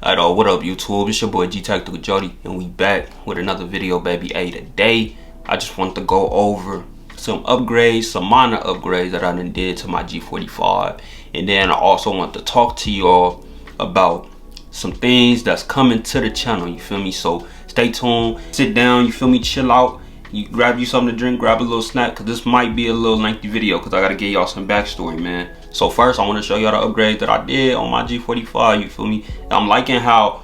Alright, what up YouTube? It's your boy G Tactical Jody, and we back with another video, baby. Hey, today I just want to go over some upgrades, some minor upgrades that I done did to my G45, and then I also want to talk to y'all about some things that's coming to the channel. You feel me? So stay tuned, sit down, you feel me, chill out, you grab you something to drink, grab a little snack, because this might be a little lengthy video because I gotta give y'all some backstory, man. So first I want to show y'all the upgrades that I did on my G45. You feel me? I'm liking how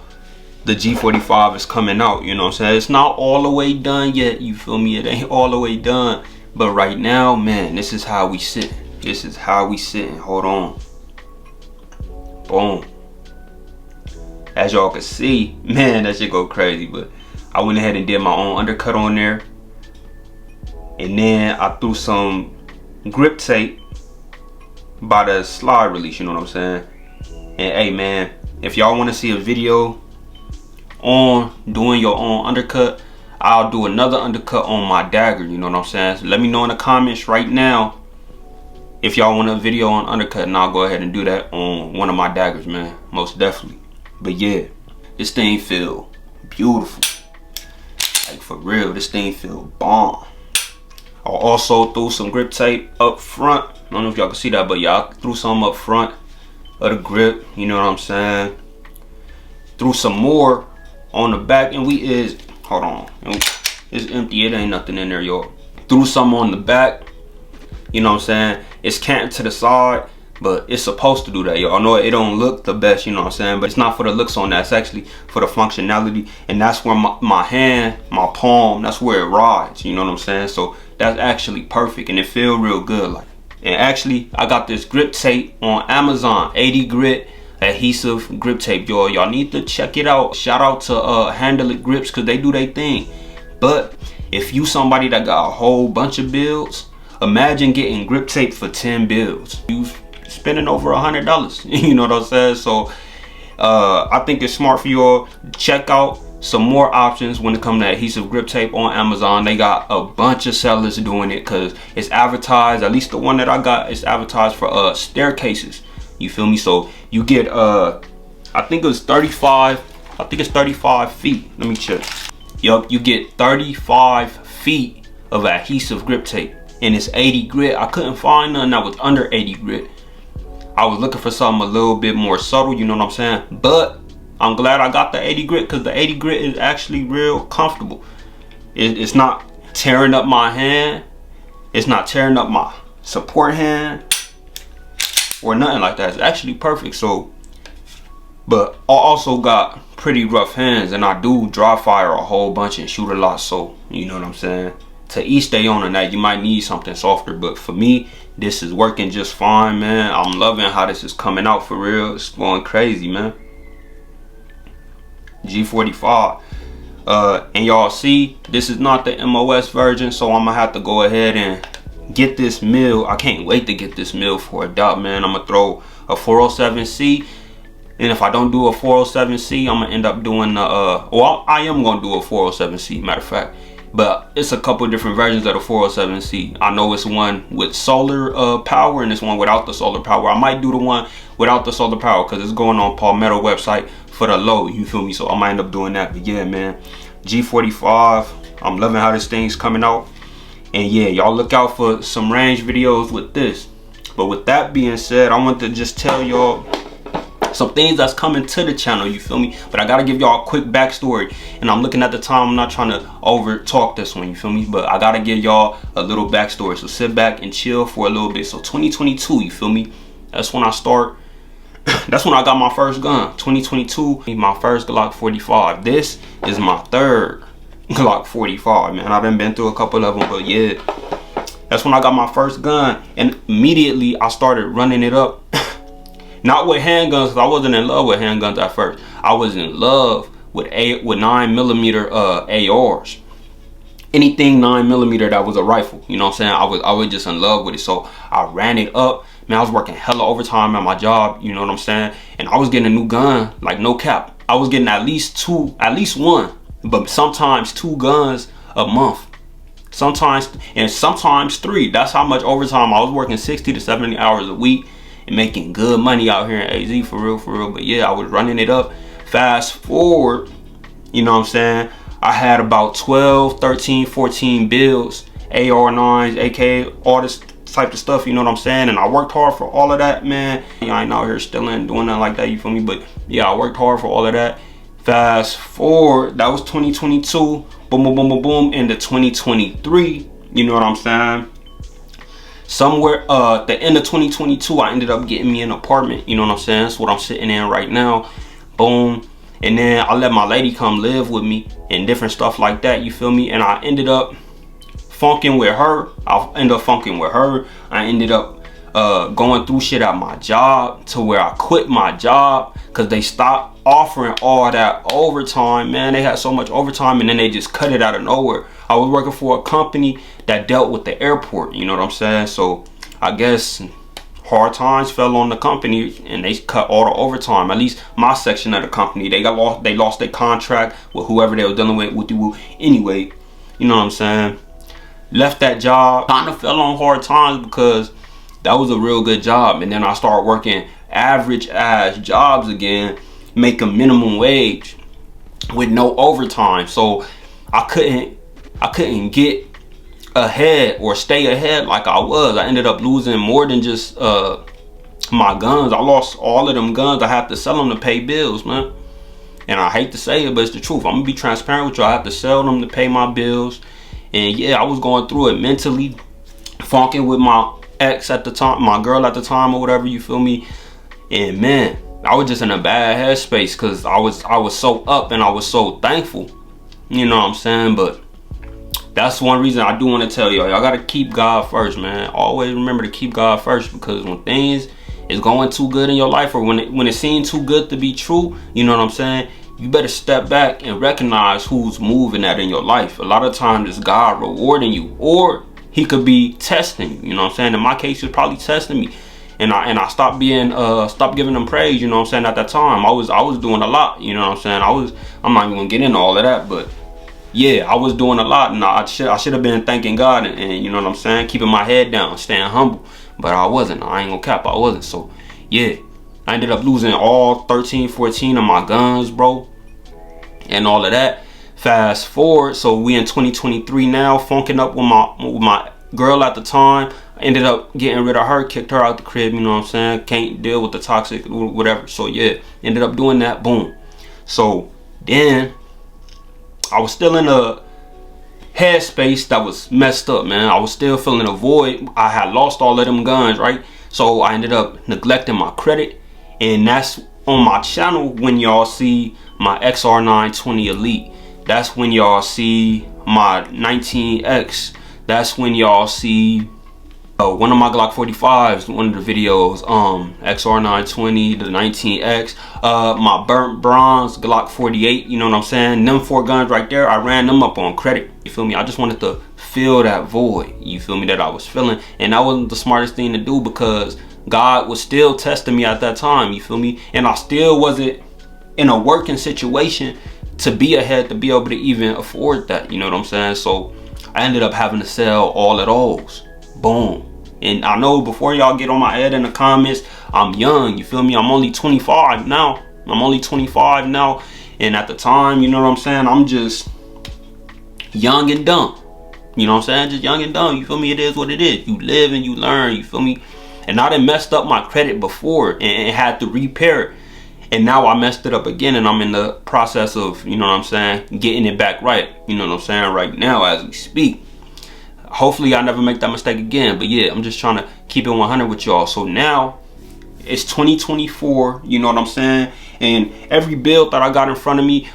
the G45 is coming out, you know what I'm saying? It's not all the way done yet, you feel me? It ain't all the way done, but right now, man, this is how we sit. This is how we sitting. Hold on. Boom. As y'all can see, man, that shit go crazy. But I went ahead and did my own undercut on there, and then I threw some grip tape by the slide release, you know what I'm saying? And hey man, if y'all want to see a video on doing your own undercut, I'll do another undercut on my dagger, you know what I'm saying? So let me know in the comments right now if y'all want a video on undercut, and I'll go ahead and do that on one of my daggers, man, most definitely. But yeah, this thing feel beautiful, like for real. This thing feel bomb. I also threw some grip tape up front. I don't know if y'all can see that, but yeah, I threw some up front of the grip, you know what I'm saying? Threw some more on the back, and we is, hold on, it's empty, it ain't nothing in there, y'all. Threw some on the back, you know what I'm saying? It's canted to the side, but it's supposed to do that, y'all. I know it don't look the best, you know what I'm saying? But it's not for the looks on that, it's actually for the functionality, and that's where my hand, my palm, that's where it rides, you know what I'm saying? So that's actually perfect, and it feel real good. Like, and actually I got this grip tape on Amazon, 80 grit adhesive grip tape, y'all need to check it out. Shout out to Handle It Grips, because they do their thing. But if you somebody that got a whole bunch of builds, imagine getting grip tape for 10 builds. You spending over $100, you know what I'm saying? So I think it's smart for you all. Check out some more options when it comes to adhesive grip tape on Amazon. They got a bunch of sellers doing it because it's advertised, at least the one that I got is advertised for staircases, you feel me? So you get I think it's 35 feet. Let me check. Yup, you get 35 feet of adhesive grip tape, and it's 80 grit. I couldn't find none that was under 80 grit. I was looking for something a little bit more subtle, you know what I'm saying? But I'm glad I got the 80 grit, because the 80 grit is actually real comfortable. It's not tearing up my hand. It's not tearing up my support hand or nothing like that. It's actually perfect. So, but I also got pretty rough hands, and I do dry fire a whole bunch and shoot a lot. So, you know what I'm saying? To each their own on that. You might need something softer, but for me, this is working just fine, man. I'm loving how this is coming out for real. It's going crazy, man. G45, and y'all see this is not the MOS version, so I'm gonna have to go ahead and get this mill. I can't wait to get this mill for a dot, man. I'm gonna throw a 407C, and if I don't do a 407C, I'm gonna end up doing the well, I am gonna do a 407C, matter of fact, but it's a couple different versions of the 407C. I know it's one with solar power, and it's one without the solar power. I might do the one without the solar power because it's going on Palmetto website for the low, you feel me? So I might end up doing that. But yeah, man, G45, I'm loving how this thing's coming out. And yeah, y'all look out for some range videos with this. But with that being said, I want to just tell y'all some things that's coming to the channel, you feel me? But I gotta give y'all a quick backstory, and I'm looking at the time, I'm not trying to over talk this one, you feel me? But I gotta give y'all a little backstory, so sit back and chill for a little bit. So 2022, you feel me? That's when I start. That's when I got my first gun. 2022, my first Glock 45. This is my third Glock 45, man. I've been through a couple of them, but yeah, that's when I got my first gun, and immediately I started running it up. Not with handguns, because I wasn't in love with handguns at first. I was in love with 9mm ARs. Anything 9mm that was a rifle, you know what I'm saying? I was just in love with it, so I ran it up. Man, I was working hella overtime at my job, you know what I'm saying? And I was getting a new gun, like no cap. I was getting at least one, but sometimes 2 guns a month. Sometimes three. That's how much overtime I was working, 60 to 70 hours a week and making good money out here in AZ, for real. But yeah, I was running it up Fast forward, you know what I'm saying, I had about 12, 13, 14 bills, AR9s, AK, all this type of stuff, you know what I'm saying? And I worked hard for all of that, man. I ain't out here stealing, doing nothing like that, you feel me? But yeah, I worked hard for all of that. Fast forward, that was 2022, boom, boom, boom, boom, boom, into 2023, you know what I'm saying? Somewhere at the end of 2022, I ended up getting me an apartment, you know what I'm saying? That's what I'm sitting in right now, boom. And then I let my lady come live with me and different stuff like that, you feel me? And I ended up funking with her. I ended up funking with her. I ended up going through shit at my job to where I quit my job because they stopped offering all that overtime, man. They had so much overtime and then they just cut it out of nowhere. I was working for a company that dealt with the airport, you know what I'm saying? So I guess hard times fell on the company and they cut all the overtime. At least my section of the company, they lost their contract with whoever they were dealing with. Anyway, you know what I'm saying? Left that job, kind of fell on hard times because that was a real good job. And then I started working average ass jobs again, making minimum wage with no overtime. So I couldn't get ahead or stay ahead like I was. I ended up losing more than just my guns. I lost all of them guns. I have to sell them to pay bills, man. And I hate to say it, but it's the truth. I'm gonna be transparent with you. I have to sell them to pay my bills. And yeah, I was going through it mentally, funking with my ex at the time, my girl at the time or whatever, you feel me? And man, I was just in a bad headspace because I was so up and I was so thankful, you know what I'm saying? But that's one reason I do want to tell y'all gotta keep God first, man. Always remember to keep God first, because when things is going too good in your life, or when it seems too good to be true, you know what I'm saying, you better step back and recognize who's moving that in your life. A lot of times it's God rewarding you, or he could be testing you, you know what I'm saying? In my case, he was probably testing me. And I stopped giving them praise, you know what I'm saying? At that time, I was doing a lot, you know what I'm saying? I'm not even gonna get into all of that, but yeah, I was doing a lot, and I should have been thanking God and you know what I'm saying, keeping my head down, staying humble. But I wasn't. I ain't gonna cap, I wasn't. So yeah, I ended up losing all 13, 14 of my guns, bro, and all of that. Fast forward, so we in 2023 now, funking up with my girl at the time. Ended up getting rid of her, kicked her out the crib, you know what I'm saying? Can't deal with the toxic, whatever. So yeah, ended up doing that, boom. So then I was still in a headspace that was messed up, man. I was still feeling a void. I had lost all of them guns, right? So I ended up neglecting my credit, and that's on my channel when y'all see my XR920 Elite. That's when y'all see my 19X. That's when y'all see one of my Glock 45s, one of the videos, XR920, the 19X, my burnt bronze Glock 48, you know what I'm saying? Them 4 guns right there, I ran them up on credit, you feel me? I just wanted to fill that void, you feel me, that I was feeling. And that wasn't the smartest thing to do, because God was still testing me at that time, you feel me? And I still wasn't in a working situation to be ahead, to be able to even afford that, you know what I'm saying? So I ended up having to sell all of those. Boom. And I know before y'all get on my head in the comments, I'm young, you feel me? I'm only 25 now. And at the time, you know what I'm saying, I'm just young and dumb. You know what I'm saying? Just young and dumb, you feel me? It is what it is. You live and you learn, you feel me? And I done messed up my credit before and had to repair it. And now I messed it up again, and I'm in the process of, you know what I'm saying, getting it back right. You know what I'm saying? Right now as we speak. Hopefully I never make that mistake again. But yeah, I'm just trying to keep it 100 with y'all. So now it's 2024, you know what I'm saying? And every build that I got in front of me,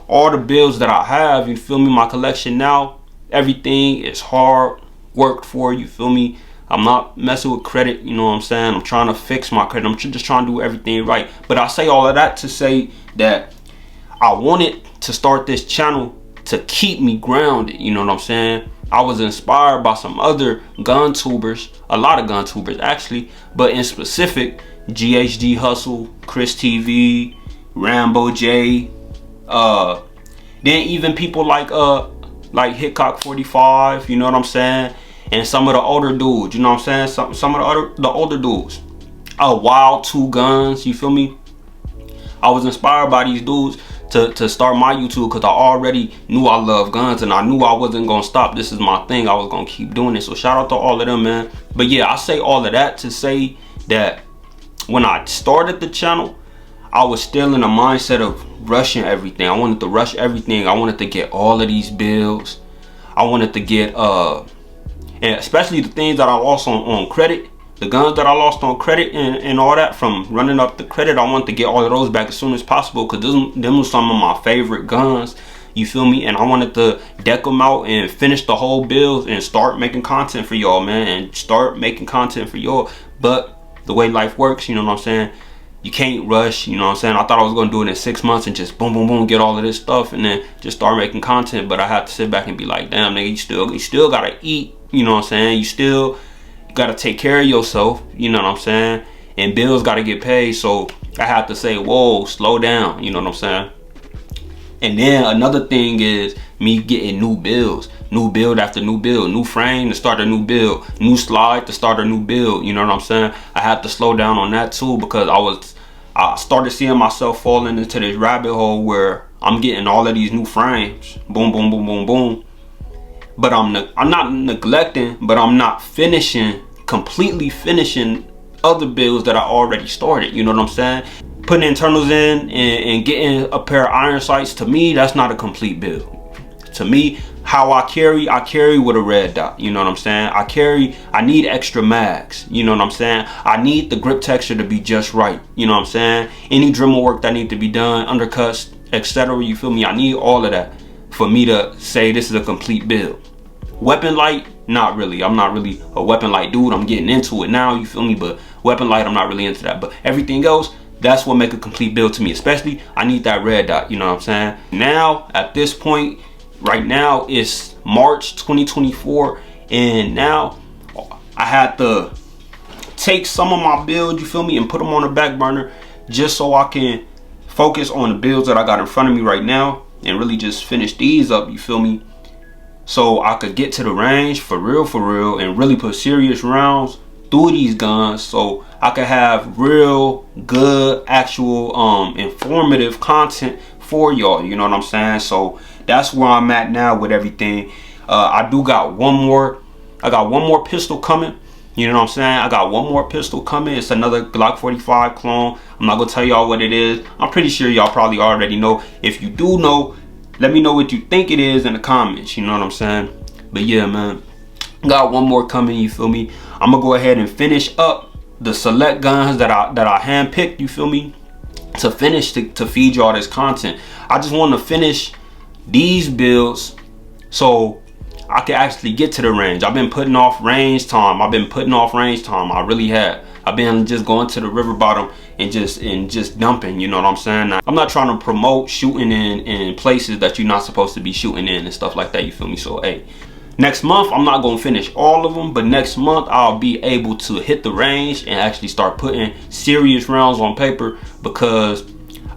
all the builds that I have, you feel me, my collection now, everything is hard worked for, you feel me? I'm not messing with credit, you know what I'm saying? I'm trying to fix my credit. I'm just trying to do everything right. But I say all of that to say that I wanted to start this channel to keep me grounded, you know what I'm saying? I was inspired by some other gun tubers, a lot of gun tubers actually, but in specific, GHD Hustle, Chris TV, Rambo J, then even people like Hickok 45, you know what I'm saying? And some of the older dudes, you know what I'm saying? Some of the older dudes. Wild 2 Guns, you feel me? I was inspired by these dudes to start my YouTube because I already knew I love guns and I knew I wasn't gonna stop. This is my thing. I was gonna keep doing it. So shout out to all of them, man. But yeah, I say all of that to say that when I started the channel, I was still in the mindset of rushing everything. I wanted to rush everything. I wanted to get all of these bills. I wanted to get and especially the things that I lost on credit, the guns that I lost on credit and all that from running up the credit. I wanted to get all of those back as soon as possible because them was some of my favorite guns, you feel me? And I wanted to deck them out and finish the whole build and start making content for y'all, man, and start making content for y'all. But the way life works, you know what I'm saying, you can't rush, you know what I'm saying? I thought I was gonna do it in 6 months and just boom, boom, boom, get all of this stuff and then just start making content. But I had to sit back and be like, damn, nigga, you still gotta eat, you know what I'm saying? You still gotta take care of yourself, you know what I'm saying? And bills gotta get paid. So I had to say, whoa, slow down, you know what I'm saying? And then another thing is me getting new builds, new build after new build, new frame to start a new build, new slide to start a new build, you know what I'm saying? I had to slow down on that too because I started seeing myself falling into this rabbit hole where I'm getting all of these new frames, boom, boom, boom, boom, boom. But I'm not neglecting, but I'm not completely finishing other builds that I already started, you know what I'm saying? Putting internals in and getting a pair of iron sights, to me, that's not a complete build. To me, how I carry with a red dot, you know what I'm saying? I need extra mags, you know what I'm saying? I need the grip texture to be just right, you know what I'm saying? Any Dremel work that need to be done, undercuts, etc., you feel me? I need all of that for me to say this is a complete build. Weapon light, not really. I'm not really a weapon light dude. I'm getting into it now, you feel me? But weapon light, I'm not really into that. But everything else, that's what make a complete build to me. Especially, I need that red dot, you know what I'm saying? Now, at this point, right now, it's March 2024. And now, I had to take some of my builds, you feel me? And put them on the back burner just so I can focus on the builds that I got in front of me right now. And really just finish these up, you feel me? So I could get to the range for real, and really put serious rounds through these guns so I could have real good actual informative content for y'all, you know what I'm saying? So that's where I'm at now with everything. I got one more pistol coming, you know what I'm saying? I got one more pistol coming. It's another Glock 45 clone. I'm not gonna tell y'all what it is. I'm pretty sure y'all probably already know. If you do know, let me know what you think it is in the comments, you know what I'm saying? But yeah, man, got one more coming, you feel me? I'm gonna go ahead and finish up the select guns that I handpicked, you feel me? To finish to feed y'all this content. I just want to finish these builds so I can actually get to the range. I've been putting off range time. I really have. I've been just going to the river bottom and just dumping, you know what I'm saying? I'm not trying to promote shooting in places that you're not supposed to be shooting in and stuff like that, you feel me? So hey, next month I'm not gonna finish all of them, but next month I'll be able to hit the range and actually start putting serious rounds on paper because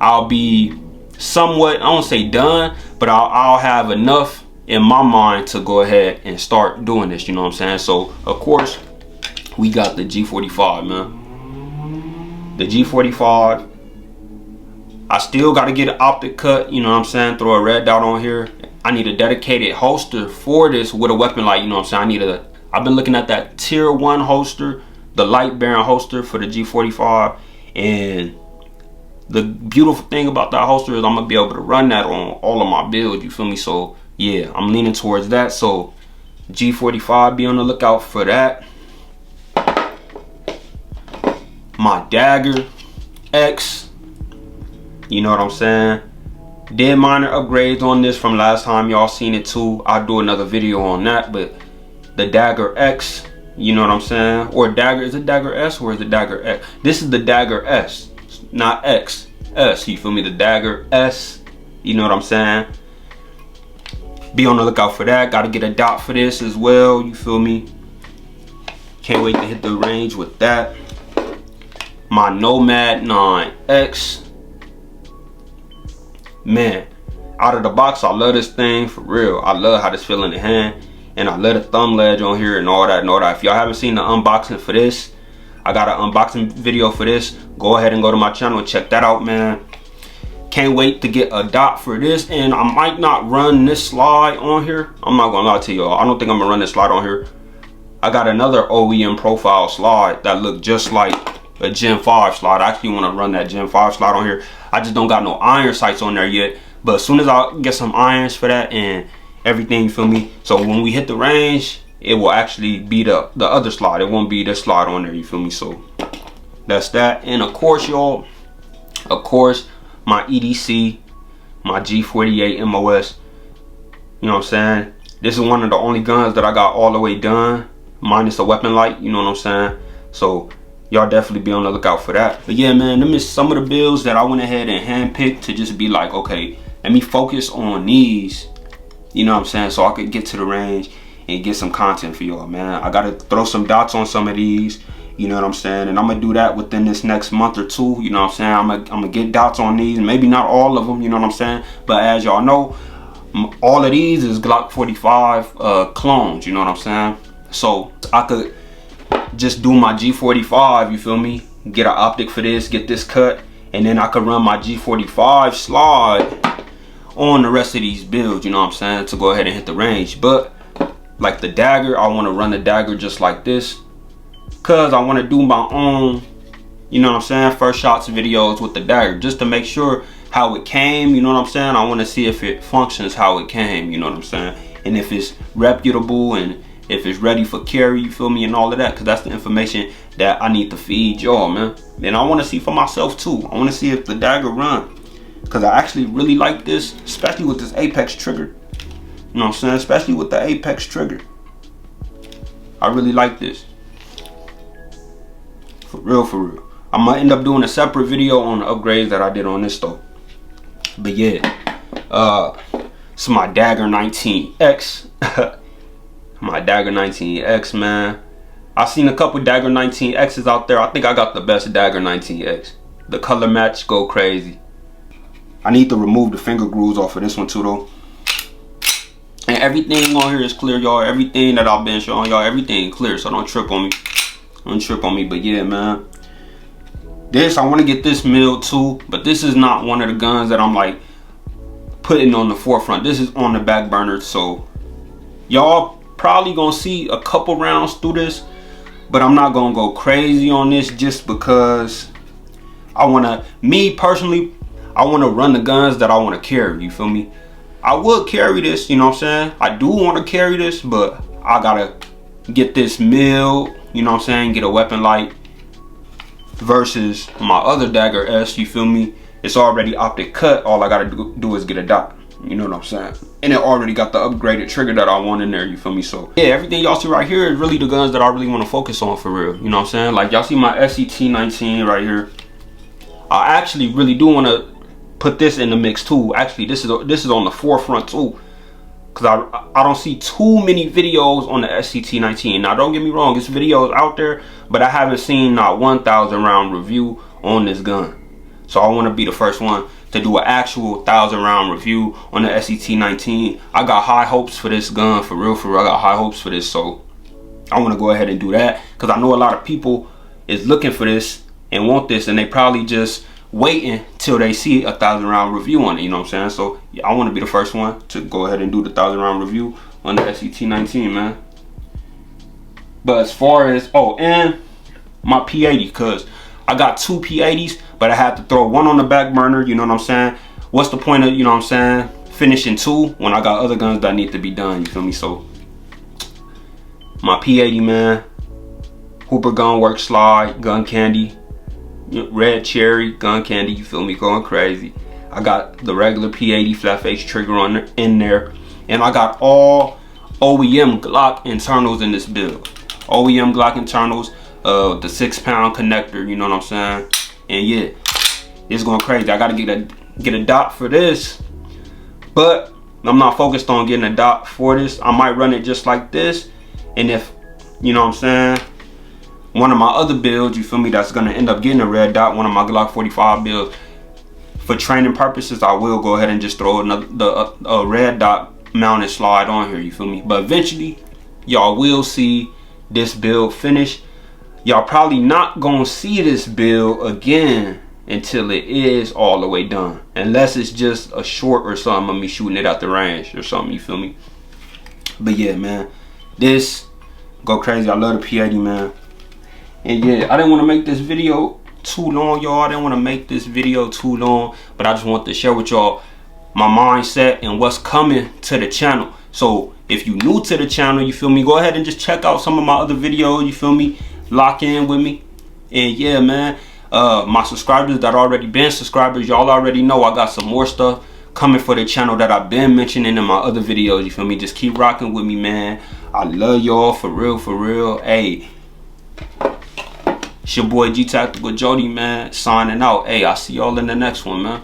I'll be somewhat, I won't say done, but I'll have enough in my mind to go ahead and start doing this, you know what I'm saying? So of course we got the G45, man. The G45. I still got to get an optic cut, you know what I'm saying? Throw a red dot on here. I need a dedicated holster for this with a weapon light, you know what I'm saying? I've been looking at that tier 1 holster, the light bearing holster for the G45. And the beautiful thing about that holster is I'm going to be able to run that on all of my builds, you feel me? So yeah, I'm leaning towards that. So G45, be on the lookout for that. My Dagger X, you know what I'm saying? Did minor upgrades on this from last time y'all seen it too. I'll do another video on that, but the Dagger X, you know what I'm saying? Or Dagger, is it Dagger S or is it Dagger X? This is the Dagger S, not X, S, you feel me? The Dagger S, you know what I'm saying? Be on the lookout for that. Got to get a dot for this as well, you feel me? Can't wait to hit the range with that. My Nomad 9X, man, out of the box, I love this thing for real. I love how this feel in the hand, and I love the thumb ledge on here and all that and all that. If y'all haven't seen the unboxing for this, I got an unboxing video for this. Go ahead and go to my channel and check that out, man. Can't wait to get a dot for this, and I might not run this slide on here. I'm not gonna lie to y'all. I don't think I'm gonna run this slide on here. I got another OEM profile slide that look just like a Gen 5 slide. I actually want to run that Gen 5 slide on here. I just don't got no iron sights on there yet. But as soon as I get some irons for that and everything, you feel me? So when we hit the range, it will actually be the other slide. It won't be this slide on there, you feel me? So that's that. And of course, y'all, my EDC, my G48 MOS, you know what I'm saying? This is one of the only guns that I got all the way done, minus a weapon light, you know what I'm saying? So y'all definitely be on the lookout for that. But yeah, man, them is some of the builds that I went ahead and handpicked to just be like, okay, let me focus on these, you know what I'm saying? So I could get to the range and get some content for y'all, man. I gotta throw some dots on some of these, you know what I'm saying? And I'm gonna do that within this next month or two, you know what I'm saying? I'm gonna get dots on these, maybe not all of them, you know what I'm saying? But as y'all know, all of these is Glock 45 clones, you know what I'm saying? So I could just do my G45, you feel me? Get an optic for this, get this cut, and then I could run my G45 slide on the rest of these builds, you know what I'm saying, to go ahead and hit the range. But like the dagger, I want to run the dagger just like this, cause I want to do my own, you know what I'm saying, first shots videos with the dagger, just to make sure how it came, you know what I'm saying. I want to see if it functions how it came, you know what I'm saying, and if it's reputable and if it's ready for carry, you feel me, and all of that, because that's the information that I need to feed y'all, man. And I want to see for myself too. I want to see if the dagger run, because I actually really like this, especially with this Apex trigger, you know what I'm saying, especially with the Apex trigger. I really like this, for real, for real. I might end up doing a separate video on the upgrades that I did on this though. But yeah, it's my Dagger 19X. My Dagger 19X, man. I've seen a couple Dagger 19X's out there. I think I got the best Dagger 19X. The color match go crazy. I need to remove the finger grooves off of this one too though. And everything on here is clear, y'all. Everything that I've been showing y'all, everything clear, so don't trip on me. Don't trip on me. But yeah, man, this, I want to get this milled too, but this is not one of the guns that I'm like putting on the forefront. This is on the back burner, so y'all probably gonna see a couple rounds through this, but I'm not gonna go crazy on this just because I wanna, me personally, I wanna run the guns that I wanna carry, you feel me? I would carry this, you know what I'm saying? I do wanna carry this, but I gotta get this milled, you know what I'm saying? Get a weapon light versus my other Dagger S, you feel me? It's already optic cut. All I gotta do is get a dot, you know what I'm saying? And it already got the upgraded trigger that I want in there, you feel me? So yeah, everything y'all see right here is really the guns that I really want to focus on for real, you know what I'm saying? Like y'all see my SET19 right here. I actually really do want to put this in the mix too. Actually, this is on the forefront too, because I don't see too many videos on the SET19. Now don't get me wrong, this videos out there, but I haven't seen not 1,000 round review on this gun. So I want to be the first one to do an actual 1,000 round review on the SET19. I got high hopes for this gun, for real, I got high hopes for this. So I want to go ahead and do that, because I know a lot of people is looking for this and want this, and they probably just waiting till they see a 1,000 round review on it, you know what I'm saying? So yeah, I want to be the first one to go ahead and do the 1,000 round review on the SET19, man. But as far as, oh, and my P80, because I got two P80s, but I had to throw one on the back burner, you know what I'm saying? What's the point of, you know what I'm saying, finishing two when I got other guns that need to be done, you feel me? So my P80, man, Hooper Gunworks slide, gun candy, red cherry, gun candy, you feel me, going crazy. I got the regular P80 flat face trigger in there, and I got all OEM Glock internals in this build. OEM Glock internals, the 6-pound connector, you know what I'm saying? And yeah, it's going crazy. I gotta get a dot for this, but I'm not focused on getting a dot for this. I might run it just like this, and if, you know what I'm saying, one of my other builds, you feel me, that's gonna end up getting a red dot, one of my Glock 45 builds, for training purposes, I will go ahead and just throw a red dot mounted slide on here, you feel me? But eventually, y'all will see this build finish. Y'all probably not gonna see this build again until it is all the way done, unless it's just a short or something of me shooting it out the range or something, you feel me? But yeah, man, this go crazy. I love the P80, man. And yeah, I didn't want to make this video too long, y'all. I didn't want to make this video too long, but I just want to share with y'all my mindset and what's coming to the channel. So if you new to the channel, you feel me, go ahead and just check out some of my other videos, you feel me, lock in with me. And yeah, man, my subscribers that already been subscribers, y'all already know I got some more stuff coming for the channel that I've been mentioning in my other videos, you feel me. Just keep rocking with me, man. I love y'all, for real, for real. Hey, it's your boy G Tactical Jody, man, signing out. Hey, I'll see y'all in the next one, man.